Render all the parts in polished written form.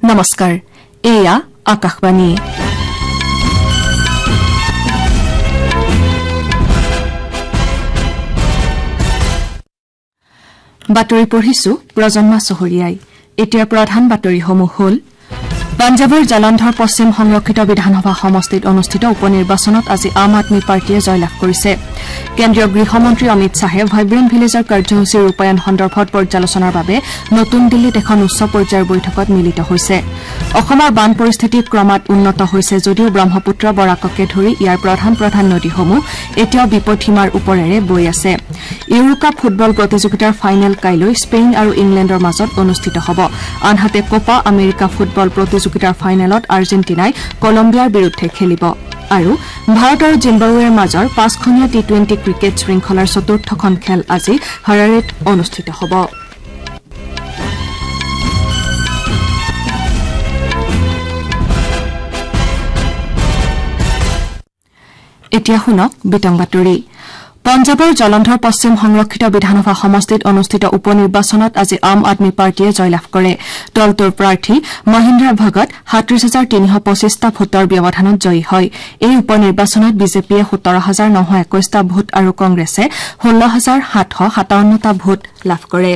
নমস্কাৰ এয়া আকাশবাণী বাতৰি পঢ়িছো প্ৰজন্মা চহৰীয়াই এতিয়া প্ৰধান বাতৰিসমূহ হ'ল পাঞ্জাবৰ জালন্ধৰ পশ্চিম সংৰক্ষিত বিধানসভা সমষ্টিত অনুষ্ঠিত উপনিৰ্বাচনত আজি আম আদমী পাৰ্টীয়ে জয়লাভ কৰিছে কেন্দ্ৰীয় গৃহমন্ত্ৰী অমিত শাহে ভাইব্ৰেণ্ট ভিলেজৰ কাৰ্যসূচীৰ ৰূপায়ণ সন্দৰ্ভত পৰ্যালোচনাৰ বাবে নতুন দিল্লীত এখন উচ্চ পৰ্যায়ৰ বৈঠকত মিলিত হৈছে অসমৰ বান পৰিস্থিতি ক্ৰমাৎ উন্নত হৈছে যদিও ব্ৰহ্মপুত্ৰ বৰাককে ধৰি ইয়াৰ প্ৰধান নদীসমূহ এতিয়াও বিপদসীমাৰ ওপৰেৰে বৈ আছে ইউৰোকাপ ফুটবল প্ৰতিযোগিতাৰ ফাইনেল কাইলৈ স্পেইন আৰু ইংলেণ্ডৰ মাজত অনুষ্ঠিত হ'ব আনহাতে কোপা আমেৰিকা ফুটবল প্ৰতিযোগিতাৰ ফাইনেলত আৰ্জেণ্টিনাই কলম্বিয়াৰ বিৰুদ্ধে খেলিব আৰু ভাৰত আৰু জিম্বাবৱেৰ মাজৰ 5খনীয়া টি20 ক্ৰিকেট শৃংখলাৰ চতুৰ্থখন খেল আজি হাৰাৰেত অনুষ্ঠিত হ'ব এতিয়া শুনক বিতং বাতৰি পাঞ্জাবৰ জলন্ধৰ পশ্চিম সংৰক্ষিত বিধানসভা সমষ্টিত অনুষ্ঠিত উপনিৰ্বাচনত আজি আম আদমী পাৰ্টীয়ে জয়লাভ কৰে দলটোৰ প্ৰাৰ্থী মহিন্দ্ৰ ভগত ৩৭৩২৫টা ভোটৰ ব্যৱধানত জয়ী হয় এই উপনিৰ্বাচনত বিজেপিয়ে ১৭৯২১টা ভোট আৰু কংগ্ৰেছে ১৬৭৫৭টা ভোট লাভ কৰে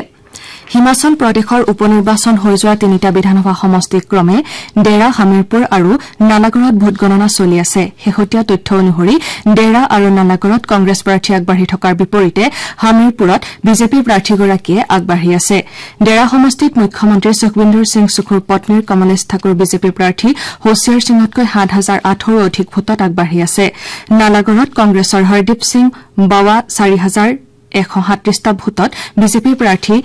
হিমাচল প্ৰদেশৰ উপনিৰ্বাচন হৈ যোৱা তিনিটা বিধানসভা সমষ্টি ক্ৰমে ডেৰা হামিৰপুৰ আৰু নালাগড়ত ভোটগণনা চলি আছে শেহতীয়া তথ্য অনুসৰি ডেৰা আৰু নালাগড়ত কংগ্ৰেছ প্ৰাৰ্থী আগবাঢ়ি থকাৰ বিপৰীতে হামিৰপুৰত বিজেপি প্ৰাৰ্থীগৰাকীয়ে আগবাঢ়ি আছে ডেৰা সমষ্টিত মুখ্যমন্ত্ৰী সুখবিন্দৰ সিং সুখুৰ পত্নীৰ কমলেশ ঠাকুৰ বিজেপি প্ৰাৰ্থী হোছিয়াৰ সিঙতকৈ ৭,০০৮ৰো অধিক ভোটত আগবাঢ়ি আছে নালাগড়ত কংগ্ৰেছৰ হৰদীপ সিং বাৱা ৪,১৩৭টা ভোটত বিজেপি প্ৰাৰ্থী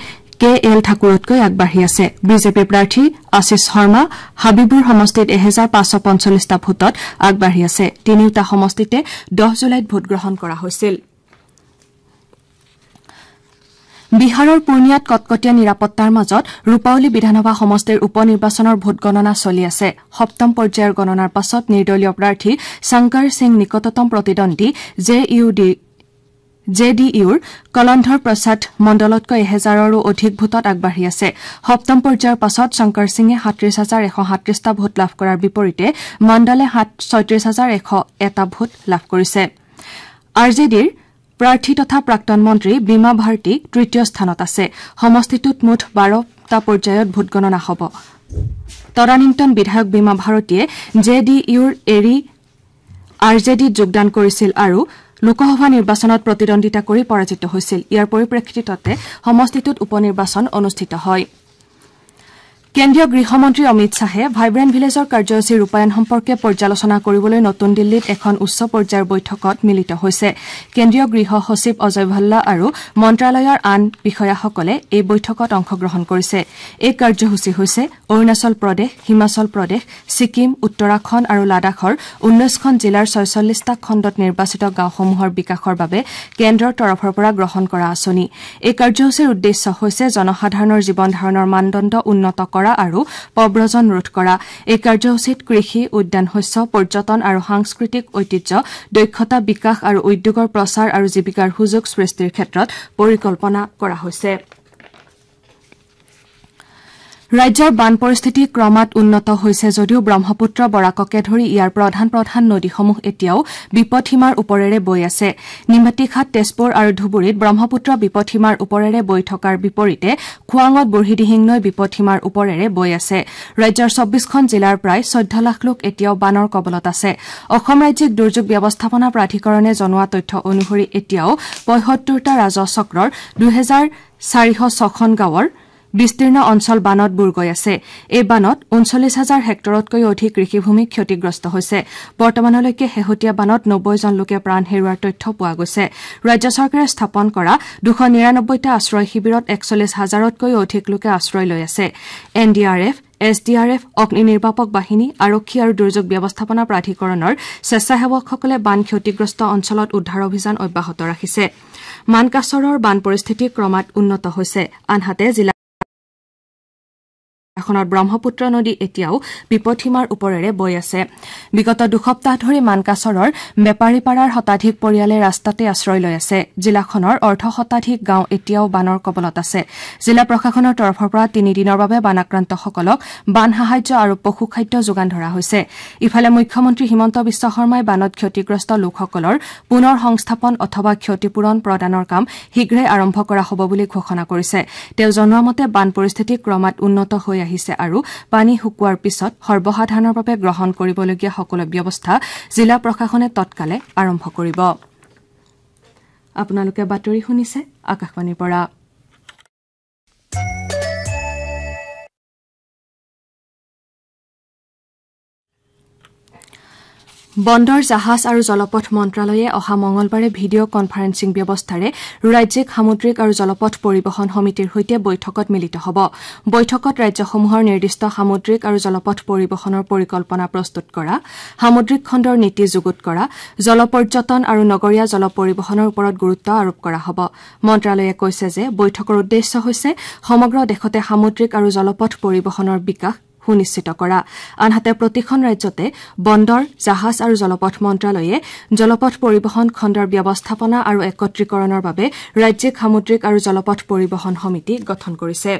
কে এল ঠাকুৰতকৈ আগবাঢ়ি আছে বিজেপি প্ৰাৰ্থী আশিষ শৰ্মা হাবিবুৰ সমষ্টিত ১,৫৪৫টা ভোটত আগবাঢ়ি আছে তিনিওটা সমষ্টিতে 10 জুলাইত ভোটগ্ৰহণ কৰা হৈছিল বিহাৰৰ পূৰ্ণিয়াত কটকটীয়া নিৰাপত্তাৰ মাজত ৰূপাৱলী বিধানসভা সমষ্টিৰ উপনিৰ্বাচনৰ ভোটগণনা চলি আছে সপ্তম পৰ্যায়ৰ গণনাৰ পাছত নিৰ্দলীয় প্ৰাৰ্থী শংকৰ সিং নিকটতম প্ৰতিদ্বন্দ্বী জেডিইউৰ কলন্ধৰ প্ৰসাদ মণ্ডলতকৈ ১,০০০ৰো অধিক ভোটত আগবাঢ়ি আছে সপ্তম পৰ্যায়ৰ পাছত শংকৰ সিঙে ৩৭,১৩৭টা ভোট লাভ কৰাৰ বিপৰীতে মণ্ডলে ৩৬,১০১টা ভোট লাভ কৰিছে আৰজেডিৰ প্ৰাৰ্থী তথা প্ৰাক্তন মন্ত্ৰী বীমা ভাৰতী তৃতীয় স্থানত আছে সমষ্টিটোত মুঠ ১২টা পৰ্যায়ত ভোটগণনা হ'ব তদানীন্তন বিধায়ক বীমা ভাৰতীয়ে জেডিইউৰ এৰি আৰজেডিত যোগদান কৰিছিল আৰু লোকসভা নিৰ্বাচনত প্ৰতিদ্বন্দ্বিতা কৰি পৰাজিত হৈছিল ইয়াৰ পৰিপ্ৰেক্ষিততে সমষ্টিটোত উপনিৰ্বাচন অনুষ্ঠিত হয় কেন্দ্ৰীয় গৃহমন্ত্ৰী অমিত শাহে ভাইব্ৰেণ্ট ভিলেজৰ কাৰ্যসূচী ৰূপায়ণ সম্পৰ্কে পৰ্যালোচনা কৰিবলৈ নতুন দিল্লীত এখন উচ্চ পৰ্যায়ৰ বৈঠকত মিলিত হৈছে কেন্দ্ৰীয় গৃহ সচিব অজয় ভাল্লা আৰু মন্ত্ৰালয়ৰ আন বিষয়াসকলে এই বৈঠকত অংশগ্ৰহণ কৰিছে এই কাৰ্যসূচী হৈছে অৰুণাচল প্ৰদেশ হিমাচল প্ৰদেশ ছিকিম উত্তৰাখণ্ড আৰু লাডাখৰ ১৯খন জিলাৰ ৪৬টা খণ্ডত নিৰ্বাচিত গাঁওসমূহৰ বিকাশৰ বাবে কেন্দ্ৰৰ তৰফৰ পৰা গ্ৰহণ কৰা আঁচনি এই কাৰ্যসূচীৰ উদ্দেশ্য হৈছে জনসাধাৰণৰ জীৱন ধাৰণৰ মানদণ্ড উন্নত কৰা আৰু প্ৰব্ৰজন ৰোধ কৰা এই কাৰ্যসূচীত কৃষি উদ্যান শস্য পৰ্যটন আৰু সাংস্কৃতিক ঐতিহ্য দক্ষতা বিকাশ আৰু উদ্যোগৰ প্ৰচাৰ আৰু জীৱিকাৰ সুযোগ সৃষ্টিৰ ক্ষেত্ৰত পৰিকল্পনা কৰা হৈছে ৰাজ্যৰ বান পৰিস্থিতি ক্ৰমাৎ উন্নত হৈছে যদিও ব্ৰহ্মপুত্ৰ বৰাককে ধৰি ইয়াৰ প্ৰধান নদীসমূহ এতিয়াও বিপদসীমাৰ ওপৰেৰে বৈ আছে নিমাতীঘাট তেজপুৰ আৰু ধুবুৰীত ব্ৰহ্মপুত্ৰ বিপদসীমাৰ ওপৰেৰে বৈ থকাৰ বিপৰীতে খোৱাঙত বুঢ়ীদিহিং নৈ বিপদসীমাৰ ওপৰেৰে বৈ আছে ৰাজ্যৰ ২৪খন জিলাৰ প্ৰায় ১৪ লাখ লোক এতিয়াও বানৰ কবলত আছে অসম ৰাজ্যিক দুৰ্যোগ ব্যৱস্থাপনা প্ৰাধিকৰণে জনোৱা তথ্য অনুসৰি এতিয়াও ৭৫টা ৰাজহ চক্ৰৰ ২,৪০৬খন গাঁৱৰ বিস্তীৰ্ণ অঞ্চল বানত বুৰ গৈ আছে এই বানত ৩৯,০০০ হেক্টৰতকৈ অধিক কৃষিভূমি ক্ষতিগ্ৰস্ত হৈছে বৰ্তমানলৈকে শেহতীয়া বানত ৯০ জন লোকে প্ৰাণ হেৰুওৱাৰ তথ্য পোৱা গৈছে ৰাজ্য চৰকাৰে স্থাপন কৰা ২৯৯টা আশ্ৰয় শিবিৰত ৪১,০০০তকৈ অধিক লোকে আশ্ৰয় লৈ আছে এনডিআৰএফ এছডিআৰএফ অগ্নি নিৰ্বাপক বাহিনী আৰক্ষী আৰু দুৰ্যোগ ব্যৱস্থাপনা প্ৰাধিকৰণৰ স্বেচ্ছাসেৱকসকলে বান ক্ষতিগ্ৰস্ত অঞ্চলত উদ্ধাৰ অভিযান অব্যাহত ৰাখিছে মানকাচৰৰ বান পৰিস্থিতি ক্ৰমাৎ উন্নত হৈছে আনহাতে জিলা এখনত ব্ৰহ্মপুত্ৰ নদী এতিয়াও বিপদসীমাৰ ওপৰেৰে বৈ আছে বিগত দুসপ্তাহ ধৰি মানকাছৰৰ বেপাৰীপাৰাৰ শতাধিক পৰিয়ালে ৰাস্তাতে আশ্ৰয় লৈ আছে জিলাখনৰ শতাধিক গাঁও এতিয়াও বানৰ কবলত আছে জিলা প্ৰশাসনৰ তৰফৰ পৰা 3 দিনৰ বাবে বানাক্ৰান্তসকলক বান সাহায্য আৰু পশুখাদ্য যোগান ধৰা হৈছে ইফালে মুখ্যমন্ত্ৰী হিমন্ত বিশ্ব শৰ্মাই বানত ক্ষতিগ্ৰস্ত লোকসকলৰ পুনৰ সংস্থাপন অথবা ক্ষতিপূৰণ প্ৰদানৰ কাম শীঘ্ৰে আৰম্ভ কৰা হ'ব বুলি ঘোষণা কৰিছে তেওঁ জনোৱা মতে বান পৰিস্থিতি ক্ৰমাৎ উন্নত হৈ আহিছে আৰু পানী শুকুৱাৰ পিছত সৰ্বসাধাৰণৰ বাবে গ্ৰহণ কৰিবলগীয়া সকলো ব্যৱস্থা জিলা প্ৰশাসনে তৎকালে আৰম্ভ কৰিব আপোনালোকে বাতৰি শুনিছে আকাশবাণীৰ পৰা বন্দৰ জাহাজ আৰু জলপথ মন্ত্ৰালয়ে অহা মঙলবাৰে ভিডিঅ' কনফাৰেন্সিং ব্যৱস্থাৰে ৰাজ্যিক সামুদ্ৰিক আৰু জলপথ পৰিবহণ সমিতিৰ সৈতে বৈঠকত মিলিত হ'ব বৈঠকত ৰাজ্যসমূহৰ নিৰ্দিষ্ট সামুদ্ৰিক আৰু জলপথ পৰিবহণৰ পৰিকল্পনা প্ৰস্তুত কৰা সামুদ্ৰিক খণ্ডৰ নীতি যুগুত কৰা জলপৰ্যটন আৰু নগৰীয়া জল পৰিবহণৰ ওপৰত গুৰুত্ব আৰোপ কৰা হ'ব মন্ত্ৰালয়ে কৈছে যে বৈঠকৰ উদ্দেশ্য হৈছে সমগ্ৰ দেশতে সামুদ্ৰিক আৰু জলপথ পৰিবহণৰ বিকাশ সুনিশ্চিত কৰা আনহাতে প্ৰতিখন ৰাজ্যতে বন্দৰ জাহাজ আৰু জলপথ মন্ত্ৰালয়ে জলপথ পৰিবহণ খণ্ডৰ ব্যৱস্থাপনা আৰু একত্ৰীকৰণৰ বাবে ৰাজ্যিক সামুদ্ৰিক আৰু জলপথ পৰিবহণ সমিতি গঠন কৰিছে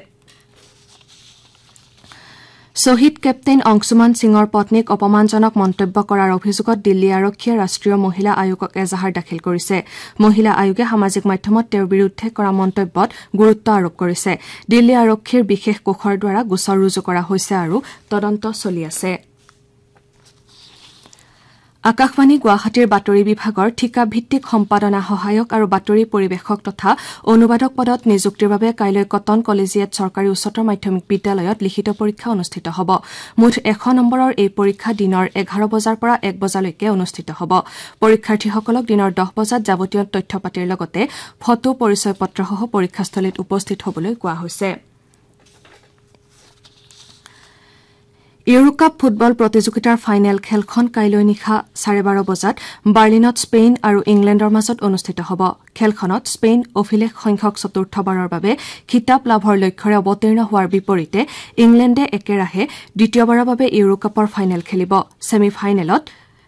শহীদ কেপ্টেইন অংশুমান সিঙৰ পত্নীক অপমানজনক মন্তব্য কৰাৰ অভিযোগত দিল্লী আৰক্ষীয়ে ৰাষ্ট্ৰীয় মহিলা আয়োগক এজাহাৰ দাখিল কৰিছে মহিলা আয়োগে সামাজিক মাধ্যমত তেওঁৰ বিৰুদ্ধে কৰা মন্তব্যত গুৰুত্ব আৰোপ কৰিছে দিল্লী আৰক্ষীৰ বিশেষ কোষৰ দ্বাৰা গোচৰ ৰুজু কৰা হৈছে আৰু তদন্ত চলি আছে আকাশবাণী গুৱাহাটীৰ বাতৰি বিভাগৰ ঠিকাভিত্তিক সম্পাদনা সহায়ক আৰু বাতৰি পৰিৱেশক তথা অনুবাদক পদত নিযুক্তিৰ বাবে কাইলৈ কটন কলেজিয়েট চৰকাৰী উচ্চতৰ মাধ্যমিক বিদ্যালয়ত লিখিত পৰীক্ষা অনুষ্ঠিত হ'ব মুঠ 100 নম্বৰৰ এই পৰীক্ষা দিনৰ 11 বজাৰ পৰা 1 বজালৈকে অনুষ্ঠিত হ'ব পৰীক্ষাৰ্থীসকলক দিনৰ 10 বজাত যাৱতীয় তথ্য পাতিৰ লগতে ফটো পৰিচয় পত্ৰসহ পৰীক্ষাস্থলীত উপস্থিত হ'বলৈ কোৱা হৈছে ইউৰোকাপ ফুটবল প্ৰতিযোগিতাৰ ফাইনেল খেলখন কাইলৈ নিশা 12:30 বজাত বাৰ্লিনত স্পেইন আৰু ইংলেণ্ডৰ মাজত অনুষ্ঠিত হ'ব খেলখনত স্পেইন অভিলেখ সংখ্যক চতুৰ্থবাৰৰ বাবে খিতাপ লাভৰ লক্ষ্যৰে অৱতীৰ্ণ হোৱাৰ বিপৰীতে ইংলেণ্ডে একেৰাহে দ্বিতীয়বাৰৰ বাবে ইউৰোকাপৰ ফাইনেল খেলিব ছেমি ফাইনেলত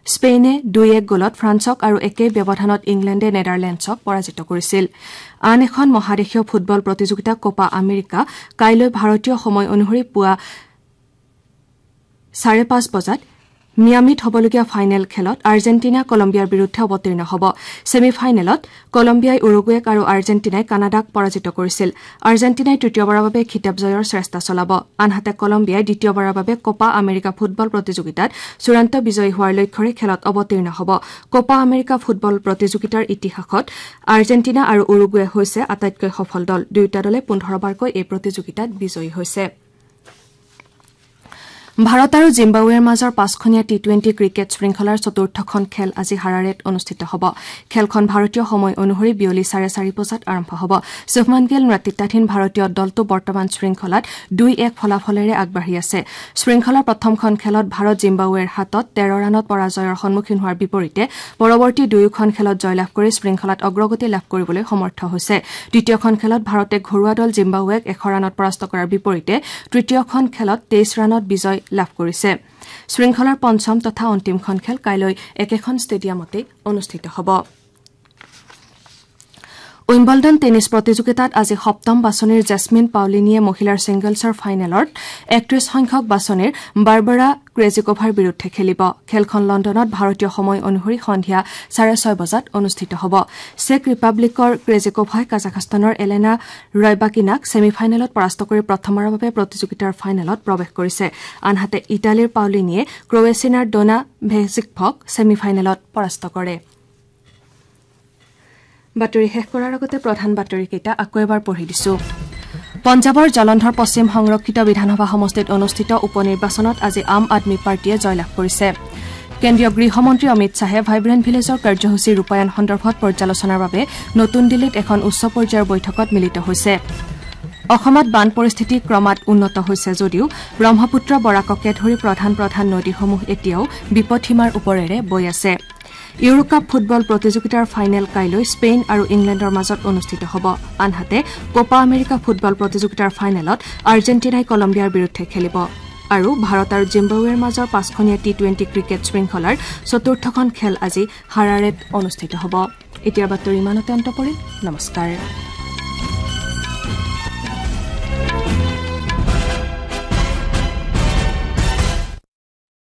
স্পেইনে 2-1 গলত ফ্ৰান্সক আৰু একেই ব্যৱধানত ইংলেণ্ডে নেদাৰলেণ্ডছক পৰাজিত কৰিছিল আন এখন মহাদেশীয় ফুটবল প্ৰতিযোগিতা কোপা আমেৰিকা কাইলৈ ভাৰতীয় সময় অনুসৰি পুৱা 5:30 বজাত মিয়ামিত হ'বলগীয়া ফাইনেল খেলত আৰ্জেণ্টিনা কলম্বিয়াৰ বিৰুদ্ধে অৱতীৰ্ণ হ'ব ছেমি ফাইনেলত কলম্বিয়াই উৰুগুৱেক আৰু আৰ্জেণ্টিনাই কানাডাক পৰাজিত কৰিছিল আৰ্জেণ্টিনাই তৃতীয়বাৰৰ বাবে খিতাপ জয়ৰ চেষ্টা চলাব আনহাতে কলম্বিয়াই দ্বিতীয়বাৰৰ বাবে কোপা আমেৰিকা ফুটবল প্ৰতিযোগিতাত চূড়ান্ত বিজয়ী হোৱাৰ লক্ষ্যৰে খেলত অৱতীৰ্ণ হ'ব কোপা আমেৰিকা ফুটবল প্ৰতিযোগিতাৰ ইতিহাসত আৰ্জেণ্টিনা আৰু উৰুগুৱে হৈছে আটাইতকৈ সফল দল দুয়োটা দলে 15 বাৰকৈ এই প্ৰতিযোগিতাত বিজয়ী হৈছে ভাৰত আৰু জিম্বাবৱেৰ মাজৰ 5খনীয়া টি20 ক্ৰিকেট শৃংখলাৰ চতুৰ্থখন খেল আজি হাৰাৰেত অনুষ্ঠিত হ'ব খেলখন ভাৰতীয় সময় অনুসৰি বিয়লি 4:30 বজাত আৰম্ভ হ'ব শুভমান গিল নেতৃত্বাধীন ভাৰতীয় দলটো বৰ্তমান শৃংখলাত 2-1 ফলাফলেৰে আগবাঢ়ি আছে শৃংখলাৰ প্ৰথমখন খেলত ভাৰত জিম্বাবৱেৰ হাতত 13 ৰানত পৰাজয়ৰ সন্মুখীন হোৱাৰ বিপৰীতে পৰৱৰ্তী দুয়োখন খেলত জয়লাভ কৰি শৃংখলাত অগ্ৰগতি লাভ কৰিবলৈ সমৰ্থ হৈছে দ্বিতীয়খন খেলত ভাৰতে ঘৰুৱা দল জিম্বাবৱেক 100 ৰানত পৰাস্ত কৰাৰ বিপৰীতে তৃতীয়খন খেলত 23 ৰানত বিজয় লাভ কৰিছে শৃংখলাৰ পঞ্চম তথা অন্তিমখন খেল কাইলৈ একেখন ষ্টেডিয়ামতে অনুষ্ঠিত হ'ব উইম্বলডন টেনিছ প্ৰতিযোগিতাত আজি সপ্তম বাছনিৰ জেছমিন পাউলিনিয়ে মহিলাৰ ছিংগলছৰ ফাইনেলত 31 সংখ্যক বাছনিৰ বাৰবাৰা ক্ৰেজিকোভাৰ বিৰুদ্ধে খেলিব খেলখন লণ্ডনত ভাৰতীয় সময় অনুসৰি সন্ধিয়া 6:30 বজাত অনুষ্ঠিত হ'ব চেক ৰিপাব্লিকৰ ক্ৰেজিকোভাই কাজাখস্তানৰ এলেনা ৰয়বাকিনাক ছেমি ফাইনেলত পৰাস্ত কৰি প্ৰথমবাৰৰ বাবে প্ৰতিযোগিতাৰ ফাইনেলত প্ৰৱেশ কৰিছে আনহাতে ইটালীৰ পাউলিনিয়ে ক্ৰৱেচিয়াৰ ডোনা ভেজিকভক ছেমি ফাইনেলত পৰাস্ত কৰে বাতৰি শেষ কৰাৰ আগতে প্ৰধান বাতৰিকেইটা আকৌ এবাৰ পঢ়ি দিছো পঞ্জাবৰ জলন্ধৰ পশ্চিম সংৰক্ষিত বিধানসভা সমষ্টিত অনুষ্ঠিত উপ নিৰ্বাচনত আজি আম আদমি পাৰ্টিয়ে জয়লাভ কৰিছে কেন্দ্ৰীয় গৃহমন্ত্ৰী অমিত শ্বাহে ভাইব্ৰেণ্ট ভিলেজৰ কাৰ্যসূচী ৰূপায়ণ সন্দৰ্ভত পৰ্যালোচনাৰ বাবে নতুন দিল্লীত এখন উচ্চ পৰ্যায়ৰ বৈঠকত মিলিত হৈছে অসমত বান পৰিস্থিতি ক্ৰমাৎ উন্নত হৈছে যদিও ব্ৰহ্মপুত্ৰ বৰাককে ধৰি প্ৰধান নদীসমূহ এতিয়াও বিপদসীমাৰ ওপৰেৰে বৈ আছে ইউৰোকাপ ফুটবল প্ৰতিযোগিতাৰ ফাইনেল কাইলৈ স্পেইন আৰু ইংলেণ্ডৰ মাজত অনুষ্ঠিত হ'ব আনহাতে কোপা আমেৰিকা ফুটবল প্ৰতিযোগিতাৰ ফাইনেলত আৰ্জেণ্টিনাই কলম্বিয়াৰ বিৰুদ্ধে খেলিব আৰু ভাৰত আৰু জিম্বাবৱেৰ মাজৰ 5খনীয়া টি20 ক্ৰিকেট শৃংখলাৰ চতুৰ্থখন খেল আজি হাৰাৰেত অনুষ্ঠিত হ'ব এতিয়া বাতৰি ইমানতে অন্ত পৰিল নমস্কাৰ